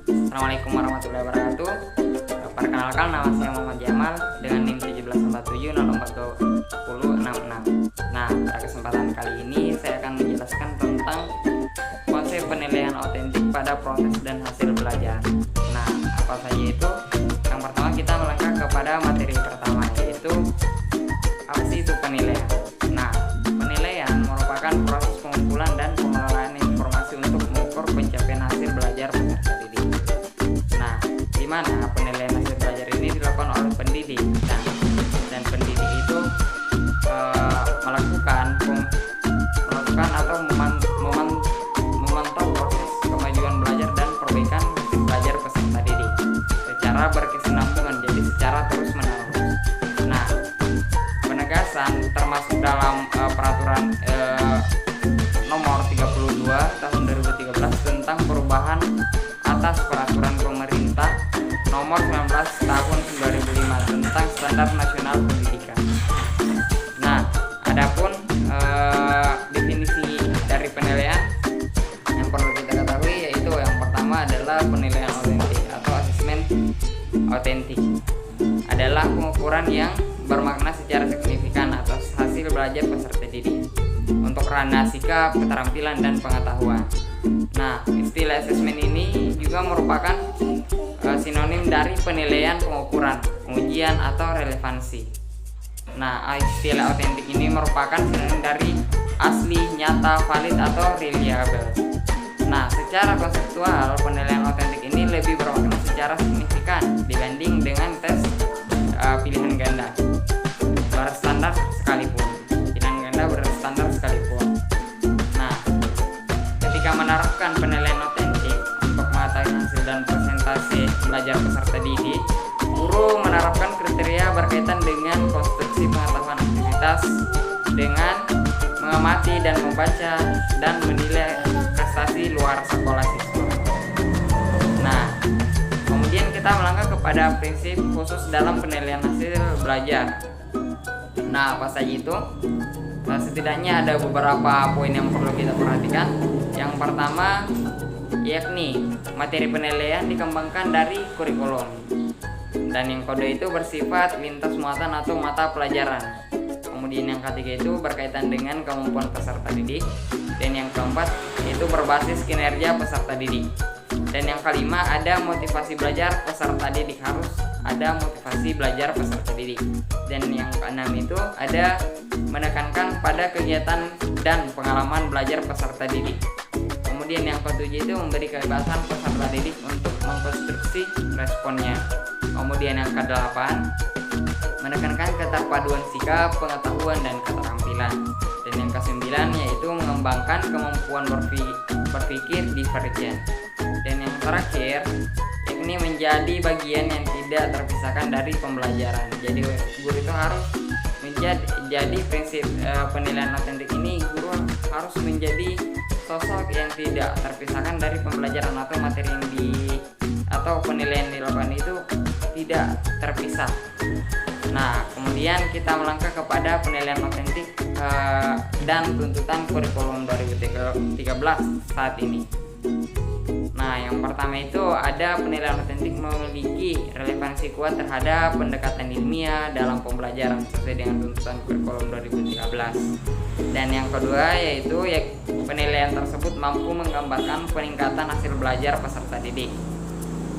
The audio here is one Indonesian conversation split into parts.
Assalamualaikum warahmatullahi wabarakatuh. Perkenalkan, nama saya Muhammad Jamal dengan NIM 1747042066. Nah, pada kesempatan kali ini saya akan menjelaskan tentang konsep penilaian otentik pada proses dan hasil belajar. Nah, apa saja itu? Yang pertama, kita melangkah kepada materi pertama, yaitu apa sih itu penilaian. Nah, penilaian merupakan proses pengumpulan dan pengelolaan informasi untuk mengukur pencapaian hasil belajar peserta didik. Nah, di mana penilaian hasil belajar ini dilakukan oleh pendidik, dan pendidik itu melakukan atau memantau proses kemajuan belajar dan perbaikan hasil belajar peserta didik secara berkesinambungan, jadi secara terus menerus. Nah, penegasan termasuk dalam peraturan nomor 32 tahun 2013 tentang perubahan atas peraturan pemerintah nomor 19 tahun 2005 tentang standar nasional pendidikan. Nah, adapun definisi dari penilaian yang perlu kita ketahui, yaitu yang pertama adalah penilaian otentik atau asesmen otentik adalah pengukuran yang bermakna secara signifikan atas hasil belajar peserta didik untuk ranah sikap, keterampilan, dan pengetahuan. Nah, istilah asesmen ini juga merupakan sinonim dari penilaian, pengukuran, pengujian, atau relevansi. Nah, istilah otentik ini merupakan sinonim dari asli, nyata, valid, atau reliable. Nah, secara konseptual, penilaian otentik ini lebih bermakna secara signifikan dibanding dengan tes pilihan ganda berstandar sekalipun. Nah, ketika menerapkan penilaian otentik untuk mengetahui hasil dan presentasi belajar peserta didik, guru menerapkan kriteria berkaitan dengan konstruksi pengetahuan aktivitas dengan mengamati dan membaca dan menilai prestasi luar sekolah siswa. Nah, kemudian kita melangkah kepada prinsip khusus dalam penilaian hasil belajar. Nah, apa saja itu? Setidaknya ada beberapa poin yang perlu kita perhatikan. Yang pertama, yakni materi penilaian dikembangkan dari kurikulum, dan yang kedua itu bersifat lintas muatan atau mata pelajaran. Kemudian yang ketiga itu berkaitan dengan kemampuan peserta didik, dan yang keempat itu berbasis kinerja peserta didik, dan yang kelima ada motivasi belajar peserta didik, harus ada motivasi belajar peserta didik, dan yang keenam itu ada menekankan pada kegiatan dan pengalaman belajar peserta didik. Kemudian yang ketujuh itu memberi kebebasan peserta didik untuk mengkonstruksi responnya. Kemudian yang kedelapan menekankan keterpaduan sikap, pengetahuan, dan keterampilan. Dan yang kesembilan yaitu mengembangkan kemampuan berpikir divergen. Dan yang terakhir yakni menjadi bagian yang tidak terpisahkan dari pembelajaran. Jadi guru itu harus jadi prinsip penilaian otentik ini, guru harus menjadi sosok yang tidak terpisahkan dari pembelajaran atau materi yang atau penilaian dilakukan itu tidak terpisah. Nah, kemudian kita melangkah kepada penilaian otentik dan tuntutan kurikulum 2013 saat ini. Nah, yang pertama itu ada penilaian otentik memiliki relevansi kuat terhadap pendekatan ilmiah dalam pembelajaran sesuai dengan tuntutan kurikulum 2013. Dan yang kedua yaitu penilaian tersebut mampu menggambarkan peningkatan hasil belajar peserta didik,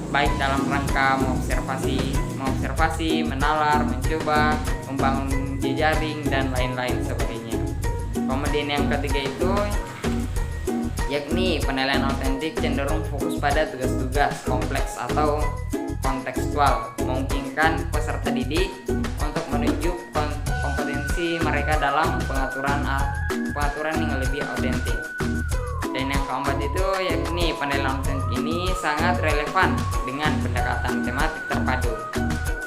baik dalam rangka mengobservasi, menalar, mencoba, membangun jejaring, dan lain-lain sebagainya. Kemudian yang ketiga itu yakni penilaian otentik cenderung fokus pada tugas-tugas kompleks atau kontekstual, memungkinkan peserta didik untuk menunjuk kompetensi mereka dalam pengaturan yang lebih otentik. Dan yang keempat itu yakni penilaian otentik ini sangat relevan dengan pendekatan tematik terpadu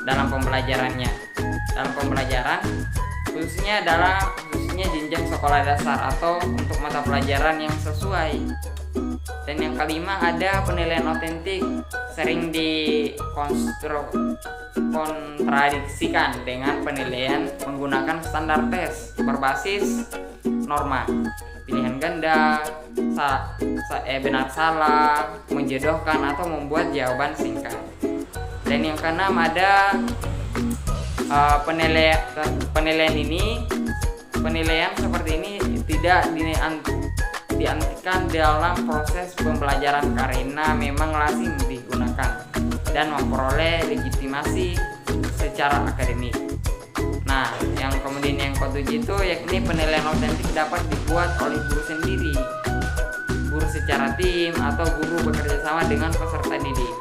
dalam pembelajarannya. Dalam pembelajaran khususnya jenjang sekolah dasar atau untuk mata pelajaran yang sesuai. Dan yang kelima ada penilaian otentik sering dikontradiksikan dengan penilaian menggunakan standar tes berbasis norma, pilihan ganda, benar salah, menjodohkan atau membuat jawaban singkat. Dan yang keenam ada penilaian seperti ini tidak diantikan dalam proses pembelajaran karena memang lazim digunakan dan memperoleh legitimasi secara akademik. Nah, yang kemudian yang ketujuh itu yakni penilaian autentik dapat dibuat oleh guru sendiri, guru secara tim, atau guru bekerja sama dengan peserta didik.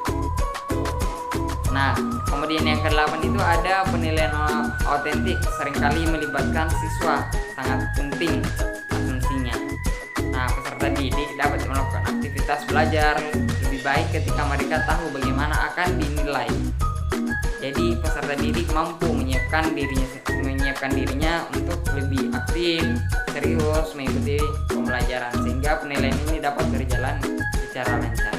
Nah, kemudian yang ke-8 itu ada penilaian autentik seringkali melibatkan siswa, sangat penting asumsinya. Nah, peserta didik dapat melakukan aktivitas belajar lebih baik ketika mereka tahu bagaimana akan dinilai. Jadi peserta didik mampu menyiapkan dirinya untuk lebih aktif, serius mengikuti pembelajaran sehingga penilaian ini dapat berjalan secara lancar.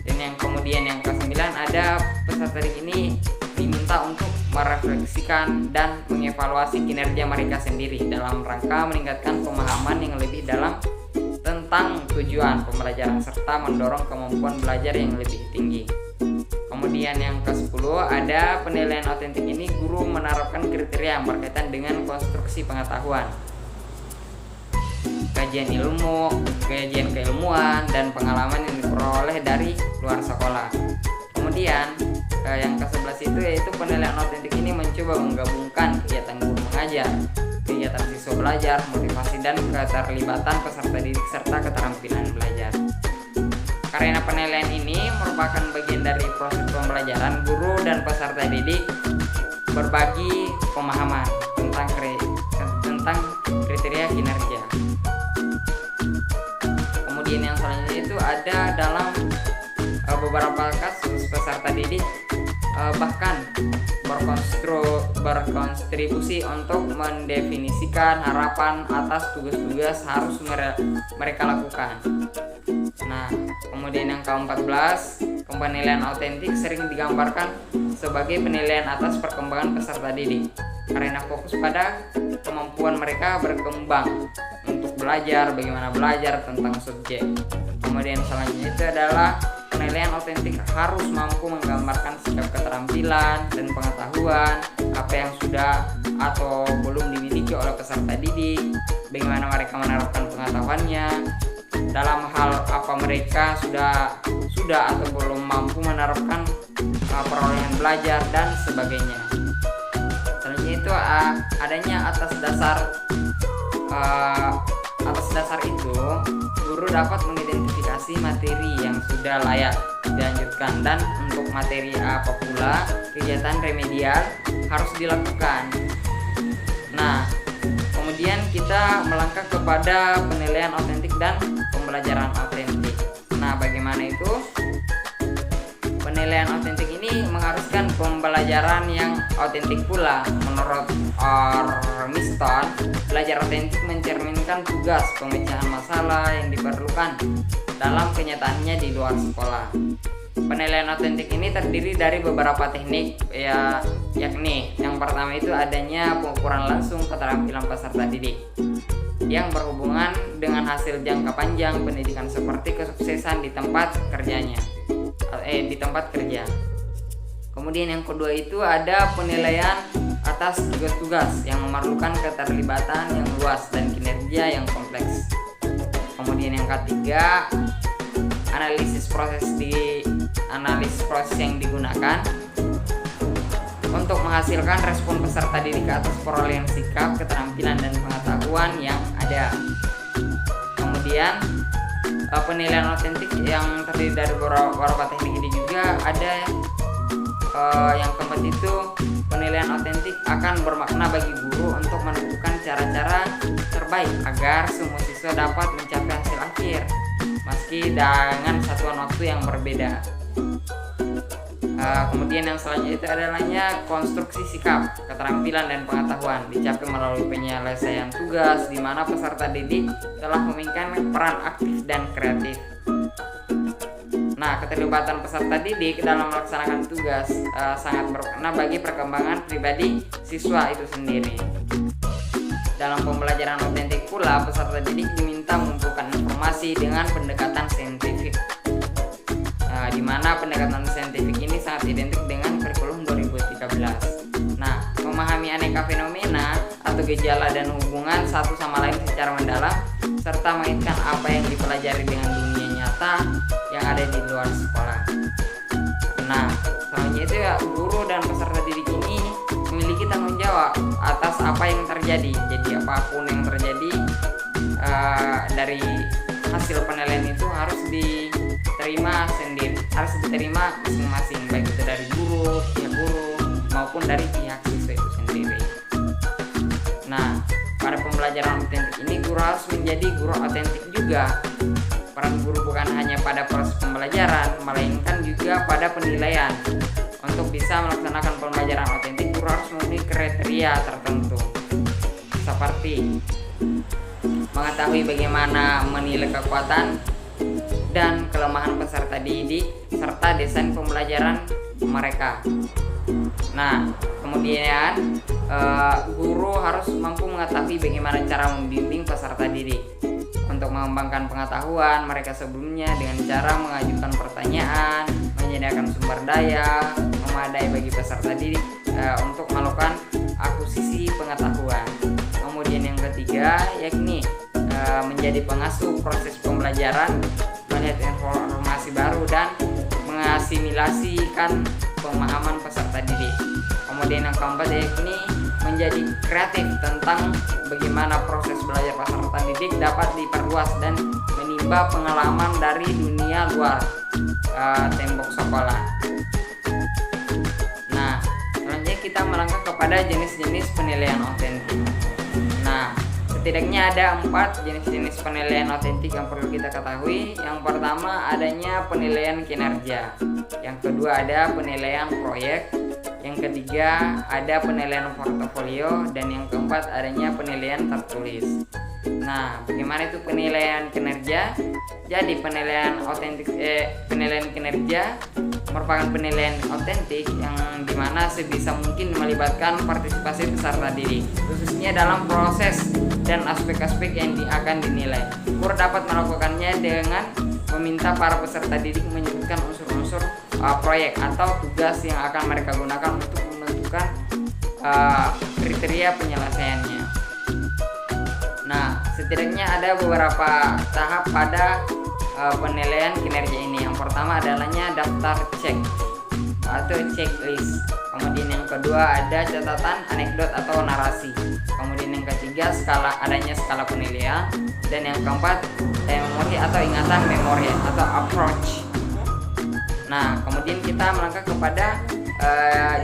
Dan yang kemudian yang ke-9 ada peserta didik ini diminta untuk merefleksikan dan mengevaluasi kinerja mereka sendiri dalam rangka meningkatkan pemahaman yang lebih dalam tentang tujuan pembelajaran serta mendorong kemampuan belajar yang lebih tinggi. Kemudian yang ke-10 ada penilaian autentik ini guru menerapkan kriteria yang berkaitan dengan konstruksi pengetahuan, kajian keilmuan dan pengalaman yang diperoleh dari luar sekolah. Kemudian yang ke-11 itu yaitu penilaian autentik ini mencoba menggabungkan kegiatan guru mengajar, kegiatan siswa belajar, motivasi dan keterlibatan peserta didik serta keterampilan belajar. Karena penilaian ini merupakan bagian dari proses pembelajaran, guru dan peserta didik berbagi pemahaman tentang kriteria kinerja. Kemudian yang selanjutnya itu ada dalam beberapa kasus peserta didik bahkan berkontribusi untuk mendefinisikan harapan atas tugas-tugas harus mereka lakukan. Nah, kemudian yang ke-14, penilaian autentik sering digambarkan sebagai penilaian atas perkembangan peserta didik karena fokus pada kemampuan mereka berkembang untuk belajar, bagaimana belajar tentang subjek. Kemudian selanjutnya itu adalah penilaian autentik harus mampu menggambarkan sikap keterampilan dan pengetahuan apa yang sudah atau belum dimiliki oleh peserta didik, bagaimana mereka menerapkan pengetahuannya, dalam hal apa mereka sudah atau belum mampu menerapkan perolehan belajar dan sebagainya. Selanjutnya itu adanya atas dasar itu guru dapat mengidentifikasi materi yang sudah layak dilanjutkan dan untuk materi apa pula kegiatan remedial harus dilakukan. Nah, kemudian kita melangkah kepada penilaian autentik dan pembelajaran autentik. Nah, bagaimana itu? Penilaian autentik ini mengharuskan pembelajaran yang autentik pula. Menurut Ormiston, belajar autentik mencerminkan tugas pemecahan masalah yang diperlukan dalam kenyataannya di luar sekolah. Penilaian autentik ini terdiri dari beberapa teknik, yakni yang pertama itu adanya pengukuran langsung keterampilan peserta didik yang berhubungan dengan hasil jangka panjang pendidikan seperti kesuksesan di tempat kerja. Kemudian yang kedua itu ada penilaian atas tugas-tugas yang memerlukan keterlibatan yang luas dan kinerja yang kompleks. Kemudian yang ketiga, analisis proses yang digunakan untuk menghasilkan respon peserta didik atas perolehan sikap, keterampilan dan pengetahuan yang ada. Kemudian penilaian autentik yang terdiri dari beberapa teknik ini juga ada. Yang keempat itu penilaian autentik akan bermakna bagi guru untuk menentukan cara-cara terbaik agar semua siswa dapat mencapai hasil akhir meski dengan satuan waktu yang berbeda. Kemudian yang selanjutnya itu adalahnya konstruksi sikap, keterampilan dan pengetahuan dicapai melalui penyelesaian tugas di mana peserta didik telah memainkan peran aktif dan kreatif. Nah, keterlibatan peserta didik dalam melaksanakan tugas sangat bermakna bagi perkembangan pribadi siswa itu sendiri. dalam pembelajaran otentik pula peserta didik diminta mengumpulkan informasi dengan pendekatan saintifik, di mana pendekatan saintifik ini sangat identik dengan kurikulum 2013. Nah, memahami aneka fenomena atau gejala dan hubungan satu sama lain secara mendalam, serta mengaitkan apa yang dipelajari dengan dunia nyata yang ada di luar sekolah. Nah, selanjutnya itu ya, guru dan peserta didik ini memiliki tanggung jawab atas apa yang terjadi. Jadi apapun yang terjadi dari hasil penilaian itu harus diterima sendiri, harus diterima masing-masing, baik itu dari pihak guru maupun dari pihak siswa itu sendiri. Nah, pada pembelajaran otentik ini guru harus menjadi guru otentik juga. Peran guru bukan hanya pada proses pembelajaran, melainkan juga pada penilaian. Untuk bisa melaksanakan pembelajaran otentik, guru harus memenuhi kriteria tertentu, seperti mengetahui bagaimana menilai kekuatan dan kelemahan peserta didik serta desain pembelajaran mereka. Nah, kemudian guru harus mampu mengetahui bagaimana cara membimbing peserta didik untuk mengembangkan pengetahuan mereka sebelumnya dengan cara mengajukan pertanyaan, menyediakan sumber daya memadai bagi peserta didik untuk melakukan akuisisi pengetahuan. Kemudian yang ketiga yakni menjadi pengasuh proses pembelajaran, melihat informasi baru dan mengasimilasikan pemahaman peserta didik. Kemudian yang keempat yakni menjadi kreatif tentang bagaimana proses belajar peserta didik dapat diperluas dan menimba pengalaman dari dunia luar tembok sekolah. Nah, selanjutnya kita melangkah kepada jenis-jenis penilaian otentik. Nah, setidaknya ada 4 jenis-jenis penilaian otentik yang perlu kita ketahui. Yang pertama adanya penilaian kinerja, yang kedua ada penilaian proyek, yang ketiga ada penilaian portofolio, dan yang keempat adanya penilaian tertulis. Nah, bagaimana itu penilaian kinerja? Jadi penilaian kinerja merupakan penilaian otentik yang dimana sebisa mungkin melibatkan partisipasi peserta didik, khususnya dalam proses dan aspek-aspek yang akan dinilai. Guru dapat melakukannya dengan meminta para peserta didik menyebutkan unsur-unsur proyek atau tugas yang akan mereka gunakan untuk menentukan kriteria penyelesaiannya. Nah, setidaknya ada beberapa tahap pada penilaian kinerja ini. Yang pertama adalahnya daftar cek atau checklist. Kemudian yang kedua ada catatan, anekdot atau narasi. Kemudian yang ketiga adanya skala penilaian, dan yang keempat memori atau ingatan memori atau approach. Nah, kemudian kita melangkah kepada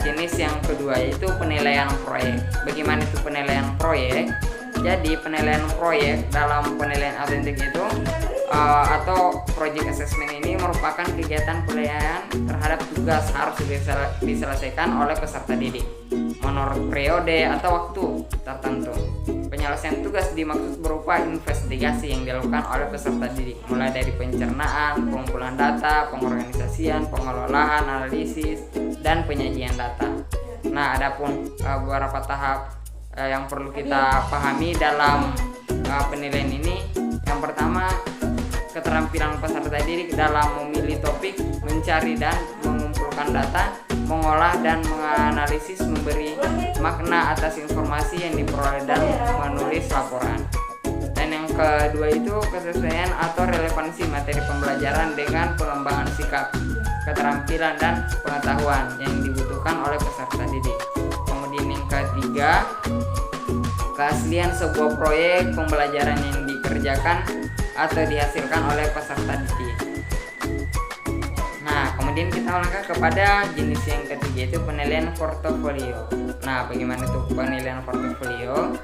jenis yang kedua, yaitu penilaian proyek. Bagaimana itu penilaian proyek? Jadi penilaian proyek dalam penilaian otentik itu atau project assessment ini merupakan kegiatan penilaian terhadap tugas harus diselesaikan oleh peserta didik menurut periode atau waktu tertentu. Penyelesaian tugas dimaksud berupa investigasi yang dilakukan oleh peserta didik, mulai dari pencernaan, pengumpulan data, pengorganisasian, pengelolaan, analisis, dan penyajian data. Nah, adapun beberapa tahap yang perlu kita pahami dalam penilaian ini. Yang pertama, keterampilan peserta didik dalam memilih topik, mencari dan mengumpulkan data, mengolah dan menganalisis, memberi makna atas informasi yang diperoleh dan menulis laporan. Dan yang kedua itu kesesuaian atau relevansi materi pembelajaran dengan pengembangan sikap, keterampilan dan pengetahuan yang dibutuhkan oleh peserta didik. Kemudian yang ketiga, keaslian sebuah proyek pembelajaran yang dikerjakan atau dihasilkan oleh peserta didik. Nah, kemudian kita melangkah kepada jenis yang ketiga, yaitu penilaian portofolio. Nah, bagaimana itu penilaian portofolio?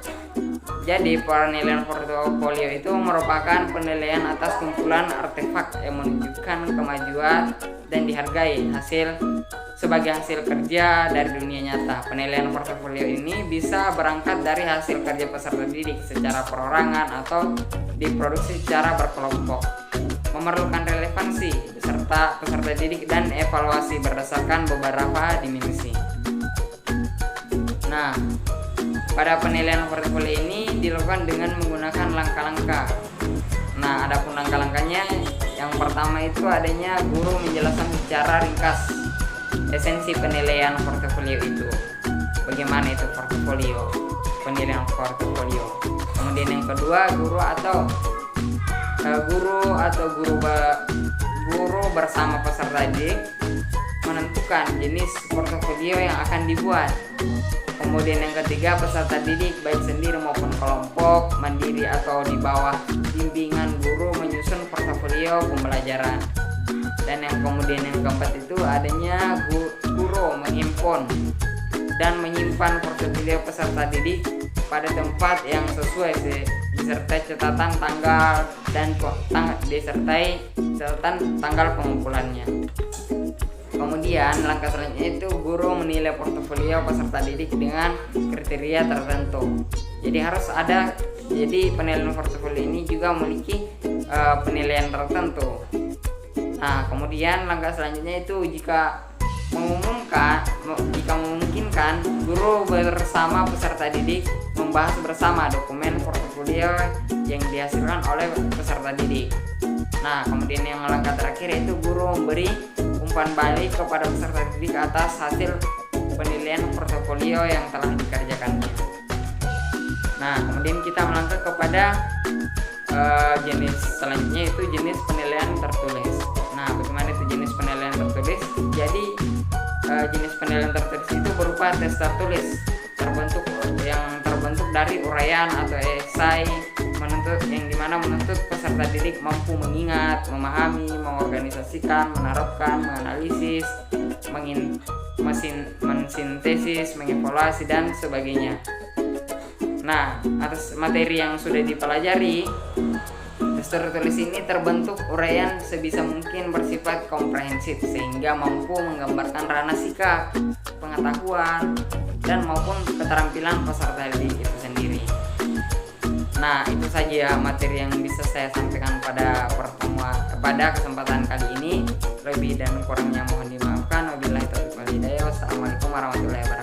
Jadi penilaian portofolio itu merupakan penilaian atas kumpulan artefak yang menunjukkan kemajuan dan dihargai sebagai hasil kerja dari dunia nyata. Penilaian portofolio ini bisa berangkat dari hasil kerja peserta didik secara perorangan atau diproduksi secara berkelompok, memerlukan relevansi beserta peserta didik dan evaluasi berdasarkan beberapa dimensi. Nah, pada penilaian portofolio ini dilakukan dengan menggunakan langkah-langkah. Nah, adapun langkah-langkahnya, yang pertama itu adanya guru menjelaskan secara ringkas esensi penilaian portofolio itu. Bagaimana itu portofolio, penilaian portofolio. Kemudian yang kedua, guru bersama peserta didik menentukan jenis portofolio yang akan dibuat. Kemudian yang ketiga, peserta didik baik sendiri maupun kelompok, mandiri atau di bawah bimbingan guru menyusun portofolio pembelajaran. Dan yang keempat itu adanya guru menghimpun dan menyimpan portofolio peserta didik pada tempat yang sesuai disertai catatan tanggal dan tanggal pengumpulannya. Kemudian langkah selanjutnya itu guru menilai portofolio peserta didik dengan kriteria tertentu. Jadi penilaian portofolio ini juga memiliki penilaian tertentu. Nah, kemudian langkah selanjutnya itu jika memungkinkan, guru bersama peserta didik membahas bersama dokumen portofolio yang dihasilkan oleh peserta didik. Nah, kemudian yang langkah terakhir yaitu guru memberi umpan balik kepada peserta didik atas hasil penilaian portofolio yang telah dikerjakannya. Nah, kemudian kita melangkah kepada jenis selanjutnya, itu jenis penilaian tertulis. Nah, bagaimana itu jenis penilaian tertulis? Jadi jenis penilaian tertulis itu berupa tes tertulis yang terbentuk dari uraian atau esai yang dimana menuntut peserta didik mampu mengingat, memahami, mengorganisasikan, menerapkan, menganalisis, mensintesis, mengevaluasi dan sebagainya. Nah, atas materi yang sudah dipelajari, tes tertulis ini terbentuk uraian sebisa mungkin bersifat komprehensif sehingga mampu menggambarkan ranah sikap, pengetahuan, dan maupun keterampilan peserta didik itu sendiri. Nah, itu saja materi yang bisa saya sampaikan pada kesempatan kali ini. Lebih dan kurangnya mohon dimaafkan. Wabillahi taufiq wal hidayah. Wassalamualaikum warahmatullahi wabarakatuh.